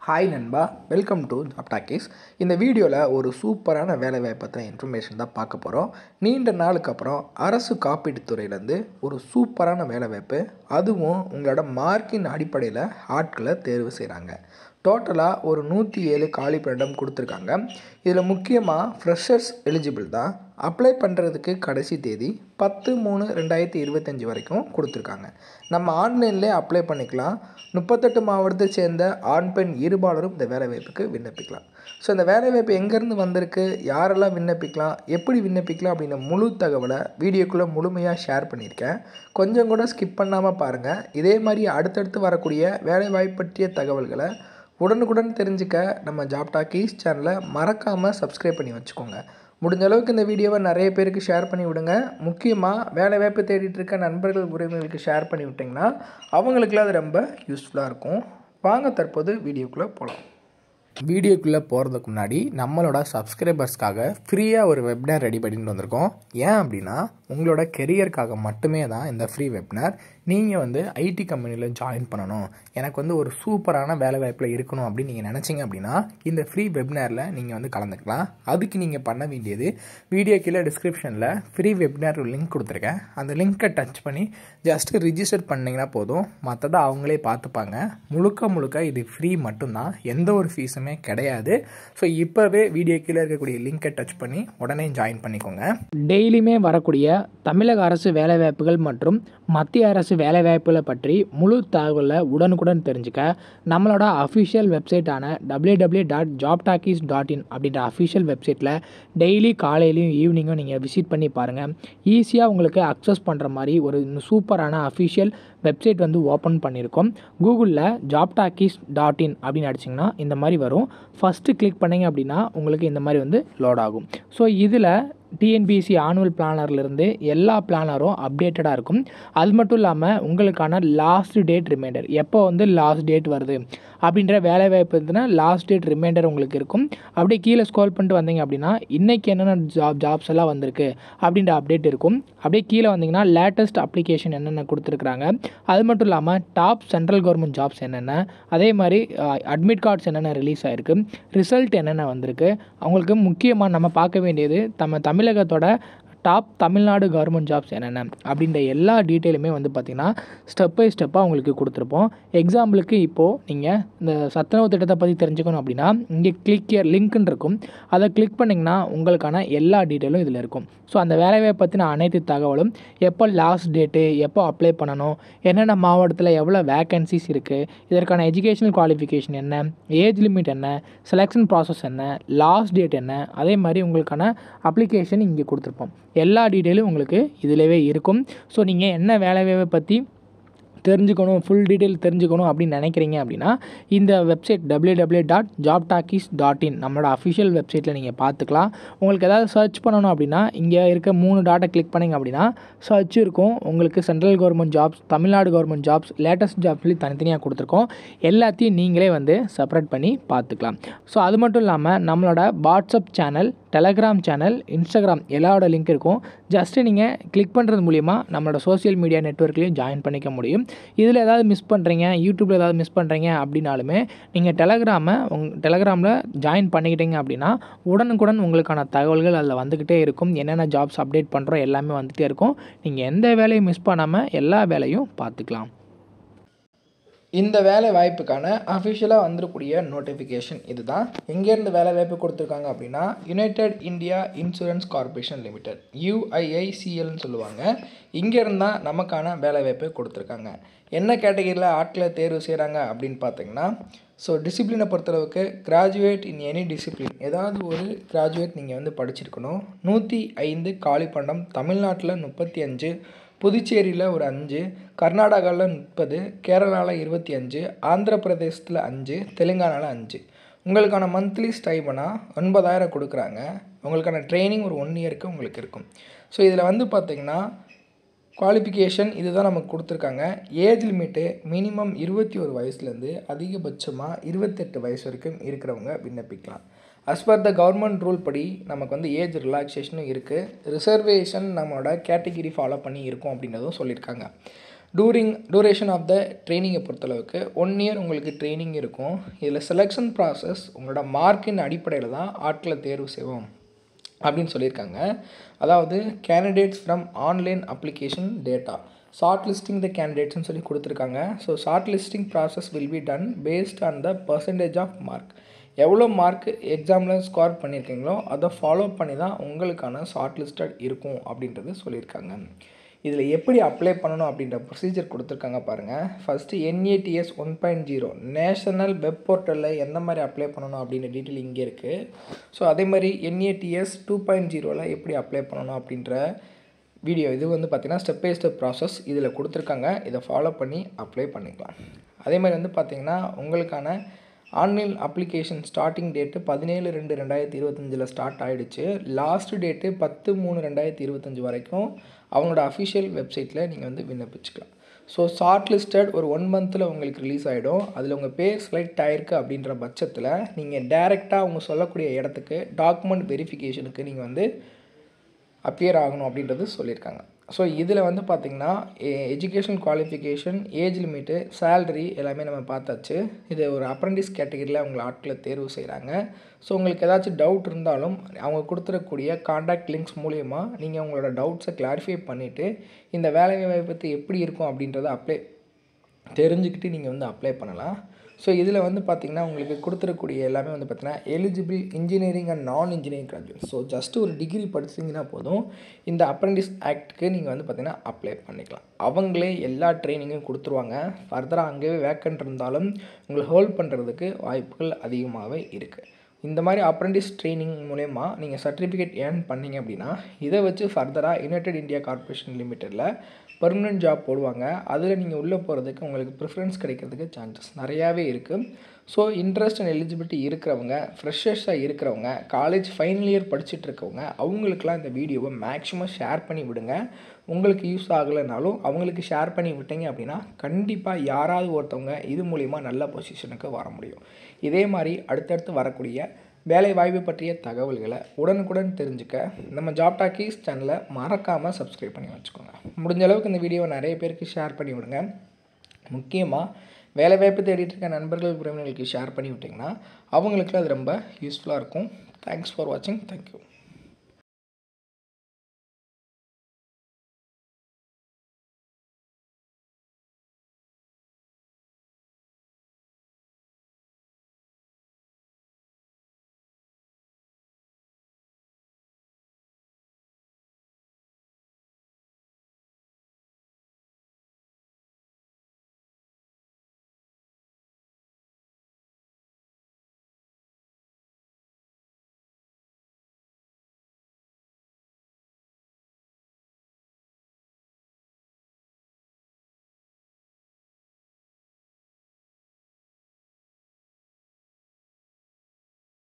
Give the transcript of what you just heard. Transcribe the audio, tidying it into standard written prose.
Hi நண்பா, welcome to ஜாப்டாக்கீஸ். இந்த வீடியோவில் ஒரு சூப்பரான வேலைவாய்ப்பு பற்றின இன்ஃபர்மேஷன் தான் பார்க்க போகிறோம். நீண்ட நாளுக்கு அப்புறம் அரசு காப்பீட்டு துறையிலேருந்து ஒரு சூப்பரான வேலைவாய்ப்பு, அதுவும் உங்களோட மார்க்கின் அடிப்படையில் ஆட்களை தேர்வு செய்கிறாங்க. டோட்டலாக ஒரு 107 காலி பணியிடம் கொடுத்துருக்காங்க. இதில் முக்கியமாக ஃப்ரெஷர்ஸ் எலிஜிபிள் தான். அப்ளை பண்ணுறதுக்கு கடைசி தேதி 10/3/2025 வரைக்கும் கொடுத்துருக்காங்க. நம்ம ஆன்லைன்லேயே அப்ளை பண்ணிக்கலாம். 38 மாவட்டத்தை சேர்ந்த ஆண் பெண் இருபாலரும் இந்த வேலைவாய்ப்புக்கு விண்ணப்பிக்கலாம். ஸோ இந்த வேலைவாய்ப்பு எங்கேருந்து வந்திருக்கு, யாரெல்லாம் விண்ணப்பிக்கலாம், எப்படி விண்ணப்பிக்கலாம் அப்படின்ற முழு தகவலை வீடியோக்குள்ளே முழுமையாக ஷேர் பண்ணியிருக்கேன். கொஞ்சம் கூட ஸ்கிப் பண்ணாமல் பாருங்கள். இதே மாதிரி அடுத்தடுத்து வரக்கூடிய வேலைவாய்ப்பு பற்றிய தகவல்களை உடனுக்குடன் தெரிஞ்சுக்க நம்ம ஜாப்டாக்கீஸ் சேனலை மறக்காமல் சப்ஸ்கிரைப் பண்ணி வச்சுக்கோங்க. முடிஞ்ச அளவுக்கு இந்த வீடியோவை நிறைய பேருக்கு ஷேர் பண்ணி விடுங்க. முக்கியமாக வேலைவாய்ப்பு தேடிட்டு இருக்க நண்பர்கள் உறவினர்களுக்கு ஷேர் பண்ணி விட்டிங்கன்னா அவங்களுக்குலாம் அது ரொம்ப யூஸ்ஃபுல்லாக இருக்கும். வாங்க தற்போது வீடியோக்குள்ளே போகலாம். வீடியோக்குள்ளே போகிறதுக்கு முன்னாடி நம்மளோட சப்ஸ்கிரைபர்ஸ்க்காக ஃப்ரீயாக ஒரு வெப்னார் ரெடி பண்ணிட்டு வந்திருக்கோம். ஏன் அப்படின்னா உங்களோட கெரியருக்காக மட்டுமே தான் இந்த ஃப்ரீ வெப்னார். நீங்கள் ஐடி கம்பெனியில் ஜாயின் பண்ணணும், எனக்கு ஒரு சூப்பரான வேலைவாய்ப்பில் இருக்கணும் அப்படின்னு நீங்கள் நினச்சிங்க அப்படின்னா இந்த ஃப்ரீ வெப்னாரில் நீங்கள் கலந்துக்கலாம். அதுக்கு நீங்கள் பண்ண வேண்டியது, வீடியோ கீழே டிஸ்கிரிப்ஷனில் ஃப்ரீ வெப்னார் ஒரு லிங்க் கொடுத்துருக்கேன். அந்த லிங்க்கை டச் பண்ணி ஜஸ்ட்டு ரிஜிஸ்டர் பண்ணிங்கன்னா போதும். மற்றதை அவங்களே பார்த்துப்பாங்க. முழுக்க இது ஃப்ரீ மட்டும்தான், எந்த ஒரு ஃபீஸுமே கிடையாது. ஸோ இப்போவே வீடியோ கீழே இருக்கக்கூடிய லிங்கை டச் பண்ணி உடனே ஜாயின் பண்ணிக்கோங்க. டெய்லியுமே வரக்கூடிய தமிழக அரசு வேலைவாய்ப்புகள் மற்றும் மத்திய அரசு வேலைவாய்ப்புகளை பற்றி முழு தகவலை உடனுக்குடன் தெரிஞ்சுக்க நம்மளோட அஃபிஷியல் வெப்சைட்டான www.jobtalkies.in அப்படின்ற அஃபிஷியல் வெப்சைட்டில் டெய்லி காலையிலையும் ஈவினிங்கும் நீங்கள் விசிட் பண்ணி பாருங்கள். ஈஸியாக உங்களுக்கு அக்சஸ் பண்ணுற மாதிரி ஒரு சூப்பரான அஃபிஷியல் வெப்சைட் ஓப்பன் பண்ணியிருக்கோம். கூகுளில் jobtalkies.in அப்படின்னு அடிச்சிங்கன்னா இந்த மாதிரி வரும். ஃபஸ்ட்டு கிளிக் பண்ணிங்க அப்படின்னா உங்களுக்கு இந்த மாதிரி லோட் ஆகும். ஸோ இதில் டிஎன்பிஎஸ்சி ஆனுவல் பிளானர்லேருந்து எல்லா பிளானரும் அப்டேட்டடாக இருக்கும். அது மட்டும் இல்லாமல் உங்களுக்கான லாஸ்ட் டேட் ரிமைண்டர், எப்போ லாஸ்ட் டேட் வருது அப்படின்ற வேலைவாய்ப்பு லாஸ்ட் டேட் ரிமைண்டர் உங்களுக்கு இருக்கும். அப்படியே கீழே ஸ்க்ரோல் பண்ணிட்டு வந்தீங்க அப்படின்னா இன்றைக்கி என்னென்ன ஜாப்ஸ் எல்லாம் வந்திருக்கு அப்படின்ற அப்டேட் இருக்கும். அப்படியே கீழே வந்தீங்கன்னா லேட்டஸ்ட் அப்ளிகேஷன் என்னென்ன கொடுத்துருக்குறாங்க, அது மட்டும் இல்லாமல் டாப் சென்ட்ரல் கவர்மெண்ட் ஜாப்ஸ் என்னென்ன, அதே மாதிரி அட்மிட் கார்ட்ஸ் என்னென்ன ரிலீஸ் ஆகிருக்கு, ரிசல்ட் என்னென்ன வந்திருக்கு. அவங்களுக்கு முக்கியமாக நம்ம பார்க்க வேண்டியது தமிழகத்தோட டாப் தமிழ்நாடு கவர்மெண்ட் ஜாப்ஸ் என்னென்ன அப்படின்ற எல்லா டீட்டெயிலுமே பார்த்திங்கன்னா ஸ்டெப் பை ஸ்டெப்பாக உங்களுக்கு கொடுத்துருப்போம். எக்ஸாம்பிளுக்கு இப்போது நீங்கள் இந்த சத்துணவு திட்டத்தை பற்றி தெரிஞ்சுக்கணும் அப்படின்னா இங்கே கிளிக் இயர் லிங்க்னு இருக்கும். அதை கிளிக் பண்ணிங்கன்னா உங்களுக்கான எல்லா டீட்டெயிலும் இதில் இருக்கும். ஸோ அந்த வேலைவாய்ப்பை பற்றின அனைத்து தகவலும், எப்போ லாஸ்ட் டேட்டு, எப்போ அப்ளை பண்ணணும், என்னென்ன மாவட்டத்தில் எவ்வளோ வேக்கன்சிஸ் இருக்குது, இதற்கான எஜுகேஷனல் குவாலிஃபிகேஷன் என்ன, ஏஜ் லிமிட் என்ன, செலெக்ஷன் ப்ராசஸ் என்ன, லாஸ்ட் டேட் என்ன, அதே மாதிரி உங்களுக்கான அப்ளிகேஷன் இங்கே கொடுத்துருப்போம். எல்லா டீட்டெயிலும் உங்களுக்கு இதிலவே இருக்கும். ஸோ நீங்கள் என்ன வேலைவாய்ப்பை பற்றி தெரிஞ்சுக்கணும், ஃபுல் டீட்டெயில் தெரிஞ்சுக்கணும் அப்படின்னு நினைக்கிறீங்க அப்படின்னா இந்த வெப்சைட் www.jobtalkies.in நம்மளோட அஃபிஷியல் வெப்சைட்டில் நீங்கள் பார்த்துக்கலாம். உங்களுக்கு ஏதாவது சர்ச் பண்ணணும் அப்படின்னா இங்கே இருக்க 3 டாட்டை கிளிக் பண்ணிங்க அப்படின்னா சர்ச் இருக்கும். உங்களுக்கு central government jobs, Tamil Nadu government jobs, latest jobs சொல்லி தனித்தனியாக கொடுத்துருக்கோம். எல்லாத்தையும் நீங்களே செப்பரேட் பண்ணி பார்த்துக்கலாம். ஸோ அது மட்டும் இல்லாமல் நம்மளோட WhatsApp channel, Telegram channel, Instagram எல்லாரோட லிங்க் இருக்கும். ஜஸ்ட்டு நீங்கள் கிளிக் பண்ணுறது மூலிமா நம்மளோட சோஷியல் மீடியா நெட்வொர்க்லேயும் ஜாயின் பண்ணிக்க முடியும். இதில் ஏதாவது மிஸ் பண்ணுறீங்க, யூடியூப்பில் ஏதாவது மிஸ் பண்ணுறீங்க அப்படின்னாலுமே நீங்கள் டெலகிராமில் ஜாயின் பண்ணிக்கிட்டீங்க அப்படின்னா உடனுக்குடன் உங்களுக்கான தகவல்கள் அதில் வந்துக்கிட்டே இருக்கும். என்னென்ன ஜாப்ஸ் அப்டேட் பண்ணுறோம் எல்லாமே வந்துகிட்டே இருக்கும். நீங்கள் எந்த வேலையும் மிஸ் பண்ணாமல் எல்லா வேலையும் பார்த்துக்கலாம். இந்த வேலை வாய்ப்புக்கான அஃபிஷியலாக வந்துருக்கூடிய நோட்டிஃபிகேஷன் இது தான். எங்கேருந்து வேலை வாய்ப்பு கொடுத்துருக்காங்க அப்படின்னா United India Insurance Corporation Limited, UIICLன்னு சொல்லுவாங்க. இங்கேருந்து தான் நமக்கான வேலை வாய்ப்பு கொடுத்துருக்காங்க. என்ன கேட்டகரியில் ஆட்களை தேர்வு செய்கிறாங்க அப்படின்னு பார்த்தீங்கன்னா, ஸோ டிசிப்ளினை பொறுத்தளவுக்கு கிராஜுவேட் இன் எனி டிசிப்ளின், ஏதாவது ஒரு கிராஜுவேட் நீங்கள் படிச்சிருக்கணும். 105 காலி பணியிடம், தமிழ்நாட்டில் 35, புதுச்சேரியில் ஒரு 5, கர்நாடகாவில் 30, கேரளாவில் 25, ஆந்திர பிரதேசத்தில் 5, தெலுங்கானாவில் 5. உங்களுக்கான மந்த்லி ஸ்டைபனாக 9,000 கொடுக்குறாங்க. உங்களுக்கான ட்ரைனிங் ஒரு 1 இயருக்கு உங்களுக்கு இருக்கும். ஸோ இதில் பார்த்திங்கன்னா குவாலிஃபிகேஷன் இது தான் நமக்கு கொடுத்துருக்காங்க. ஏஜ் லிமிட்டு மினிமம் 21 வயசுலேருந்து அதிகபட்சமாக 28 வயசு வரைக்கும் இருக்கிறவங்க விண்ணப்பிக்கலாம். As per the government rule படி நமக்கு ஏஜ் ரிலாக்ஸேஷனும் இருக்குது. ரிசர்வேஷன் நம்மளோட கேட்டகிரி ஃபாலோ பண்ணி இருக்கும் அப்படின்றதும் சொல்லியிருக்காங்க. டூரேஷன் ஆஃப் த ட்ரைனிங்கை பொறுத்தளவுக்கு 1 இயர் உங்களுக்கு ட்ரைனிங் இருக்கும். இதில் செலெக்ஷன் ப்ராசஸ் உங்களோட மார்க்கின் அடிப்படையில் தான் ஆட்களை தேர்வு செய்வோம் அப்படின்னு சொல்லியிருக்காங்க. அதாவது candidates from online application data shortlisting the கேண்டிடேட்ஸ்னு சொல்லி கொடுத்துருக்காங்க. So shortlisting process will be done based on the percentage of mark. எவ்வளோ மார்க் எக்ஸாமில் ஸ்கோர் பண்ணியிருக்கீங்களோ அதை ஃபாலோ பண்ணி தான் உங்களுக்கான ஷார்ட் லிஸ்டட் இருக்கும் அப்படின்றது சொல்லியிருக்காங்க. இதில் எப்படி அப்ளை பண்ணணும் அப்படின்ற ப்ரொசீஜர் கொடுத்துருக்காங்க பாருங்கள். ஃபஸ்ட்டு NATS 1.0 நேஷனல் வெப் போர்ட்டலில் எந்த மாதிரி அப்ளை பண்ணணும் அப்படின்ற டீட்டெயில் இங்கே இருக்குது. ஸோ அதே மாதிரி NATS 2.0 எப்படி அப்ளை பண்ணணும் அப்படின்ற வீடியோ இது வந்து பார்த்திங்கன்னா ஸ்டெப் பை ஸ்டெப் ப்ராசஸ் இதில் கொடுத்துருக்காங்க. இதை ஃபாலோ பண்ணி அப்ளை பண்ணிக்கலாம். அதே மாதிரி வந்து பார்த்திங்கன்னா உங்களுக்கான online application starting date 17/2/2025 start ஆகிடுச்சு. லாஸ்ட் டேட்டு 10/3/2025 வரைக்கும் அவங்களோட அஃபிஷியல் வெப்சைட்டில் நீங்கள் வந்து விண்ணப்பிச்சுக்கலாம். ஸோ ஷார்ட் லிஸ்டட் ஒரு 1 மந்தில் உங்களுக்கு ரிலீஸ் ஆகிடும். அதில் உங்கள் பேர் செலக்ட் ஆகிருக்கு அப்படின்ற பட்சத்தில் நீங்கள் டைரெக்டாக அவங்க சொல்லக்கூடிய இடத்துக்கு டாக்குமெண்ட் வெரிஃபிகேஷனுக்கு நீங்கள் வந்து அப்பியர் ஆகணும் அப்படின்றது சொல்லியிருக்காங்க. ஸோ இதில் வந்து பார்த்திங்கன்னா educational qualification, age limit, salary எல்லாமே நம்ம பார்த்தாச்சு. இது ஒரு அப்ரெண்டிஸ் கேட்டகரியில் உங்களை ஆட்களை தேர்வு செய்கிறாங்க. ஸோ உங்களுக்கு ஏதாச்சும் டவுட் இருந்தாலும் அவங்க கொடுத்துருக்கக்கூடிய காண்டாக்ட் லிங்க்ஸ் மூலயமா நீங்கள் உங்களோட டவுட்ஸை கிளாரிஃபை பண்ணிவிட்டு இந்த வேலைவாய்ப்பு பற்றி எப்படி இருக்கும் அப்படின்றத தெரிஞ்சுக்கிட்டு நீங்கள் வந்து அப்ளை பண்ணலாம். ஸோ இதில் வந்து பார்த்திங்கன்னா உங்களுக்கு கொடுத்துருக்கூடிய எல்லாமே வந்து பார்த்திங்கன்னா எலிஜிபிள் இன்ஜினியரிங் அண்ட் நான் இன்ஜினியரிங் கிராஜுவேட். ஸோ ஜஸ்ட்டு ஒரு டிகிரி படிச்சிங்கன்னா போதும் இந்த அப்ரெண்டிஸ் ஆக்டுக்கு நீங்கள் வந்து பார்த்திங்கன்னா அப்ளை பண்ணிக்கலாம். அவங்களே எல்லா ட்ரைனிங்கும் கொடுத்துருவாங்க. ஃபர்தராக அங்கேயே வேக்கன்ட் இருந்தாலும் உங்களை ஹோல்ட் பண்ணுறதுக்கு வாய்ப்புகள் அதிகமாகவே இருக்குது. இந்த மாதிரி அப்ரெண்டிஸ் ட்ரைனிங் மூலயமா நீங்கள் சர்டிஃபிகேட் ஏர்ன் பண்ணிங்க அப்படின்னா இதை வச்சு ஃபர்தராக யுனைடெட் இந்தியா கார்ப்பரேஷன் லிமிட்டடில் பெர்மனெண்ட் ஜாப் போடுவாங்க. அதில் நீங்கள் உள்ளே போகிறதுக்கு உங்களுக்கு ப்ரிஃபரன்ஸ் கிடைக்கிறதுக்கு சான்சஸ் நிறையாவே இருக்குது. ஸோ இன்ட்ரெஸ்ட் அண்ட் எலிஜிபிலிட்டி இருக்கிறவங்க, ஃப்ரெஷர்ஸாக இருக்கிறவங்க, காலேஜ் ஃபைனல் இயர் படிச்சுட்டு இருக்கவங்க அவங்களுக்குலாம் இந்த வீடியோவை மேக்ஸிமம் ஷேர் பண்ணி விடுங்க. உங்களுக்கு யூஸ் ஆகலைனாலும் அவங்களுக்கு ஷேர் பண்ணி விட்டீங்க அப்படின்னா கண்டிப்பாக யாராவது ஒருத்தவங்க இது மூலிமா நல்ல பொசிஷனுக்கு வர முடியும். இதே மாதிரி அடுத்தடுத்து வரக்கூடிய வேலை வாய்ப்பு பற்றிய தகவல்களை உடனுக்குடன் தெரிஞ்சுக்க நம்ம ஜாப் டாக்கீஸ் சேனலை மறக்காமல் சப்ஸ்கிரைப் பண்ணி வச்சுக்கோங்க. முடிஞ்ச அளவுக்கு இந்த வீடியோவை நிறைய பேருக்கு ஷேர் பண்ணி விடுங்க. முக்கியமாக வேலைவாய்ப்பு தேடிட்டு இருக்க நண்பர்கள், உறவினர்களுக்கு ஷேர் பண்ணி விட்டிங்கன்னா அவங்களுக்கு அது ரொம்ப யூஸ்ஃபுல்லாக இருக்கும். தேங்க்ஸ் ஃபார் வாட்சிங். தேங்க்யூ.